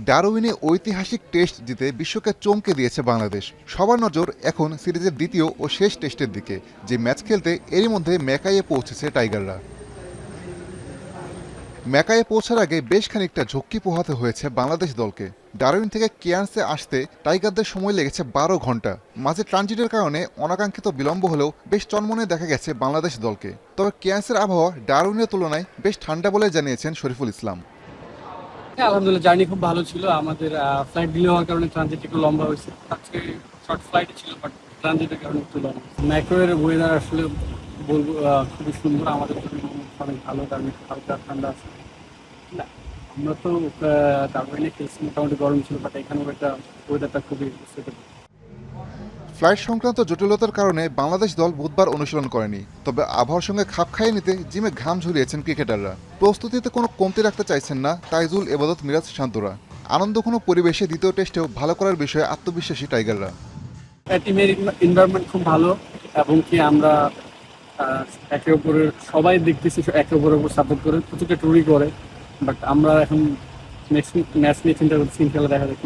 ডারউইনে ঐতিহাসিক টেস্ট জিতে বিশ্বকে চমকে দিয়েছে বাংলাদেশ। সবার নজর এখন সিরিজের দ্বিতীয় ও শেষ টেস্টের দিকে, যে ম্যাচ খেলতে এরই মধ্যে ম্যাকাইয়ে পৌঁছেছে টাইগাররা। ম্যাকাইয়ে পৌঁছার আগে বেশ খানিকটা ঝক্কি পোহাতে হয়েছে বাংলাদেশ দলকে। ডারউইন থেকে কেয়ার্নসে আসতে টাইগারদের সময় লেগেছে 12 ঘন্টা। মাঝে ট্রানজিটের কারণে অনাকাঙ্ক্ষিত বিলম্ব হলেও বেশ চনমনে দেখা গেছে বাংলাদেশ দলকে। তবে কেয়ার্নসের আবহাওয়া ডারউইনের তুলনায় বেশ ঠান্ডা বলে জানিয়েছেন শরীফুল ইসলাম। হ্যাঁ, আলহামদুলিল্লাহ জার্নি খুব ভালো ছিল। আমাদের ফ্লাইট ডিলে হওয়ার কারণে ট্রানজিট একটু লম্বা হয়েছে। আজকে শর্ট ফ্লাইট ছিল, বাট ট্রানজিটের কারণে একটু লম্বা। ম্যাক্রোয়ের ওয়েদার আসলে বলবো খুবই সুন্দর, আমাদের জন্য অনেক ভালো, কারণ হালকা ঠান্ডা আছে। না, আমরা তো ডারউইনে খেলছি, মোটামুটি গরম ছিল, বাট এখানেও একটা ওয়েদারটা খুবই সুইটেবল। ফ্লাইট সংক্রান্ত জটিলতার কারণে বাংলাদেশ দল বুধবার অনুশীলন করেনি। তবে আবহাওয়ার সঙ্গে খাপ খাইয়ে নিতে জিমে ঘাম ঝরিয়েছেন ক্রিকেটাররা। প্রস্তুতিতে কোনো কমতি রাখতে চাইছেন না তাইজুল, এবাদত, মিরাজ, শান্তরা। আনন্দঘন পরিবেশে দ্বিতীয় টেস্টেও ভালো করার বিষয়ে আত্মবিশ্বাসী টাইগাররা। টিমের এনভায়রনমেন্ট খুব ভালো, এবং কি আমরা একে অপরের সবাই দেখতেছি একে অপরের উপর সাপোর্ট করে, প্রত্যেকটা টুরি করে। বাট আমরা এখন নেক্সট ম্যাচ নিয়ে চিন্তা করছি, ইনশাল্লাহ দেখা যাক।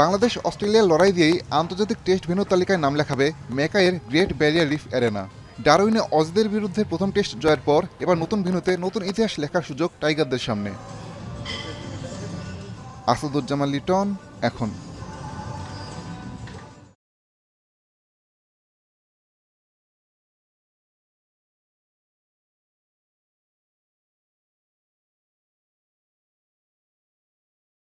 বাংলাদেশ অস্ট্রেলিয়ার লড়াই দিয়েই আন্তর্জাতিক টেস্ট ভেন্যু তালিকায় নাম লেখাবে ম্যাকাইয়ের গ্রেট ব্যারিয়ার রিফ অ্যারেনা। ডারউইনে অজদের বিরুদ্ধে প্রথম টেস্ট জয়ের পর এবার নতুন ভেন্যুতে নতুন ইতিহাস লেখার সুযোগ টাইগারদের সামনে। আসাদুজ্জামান লিটন, এখন।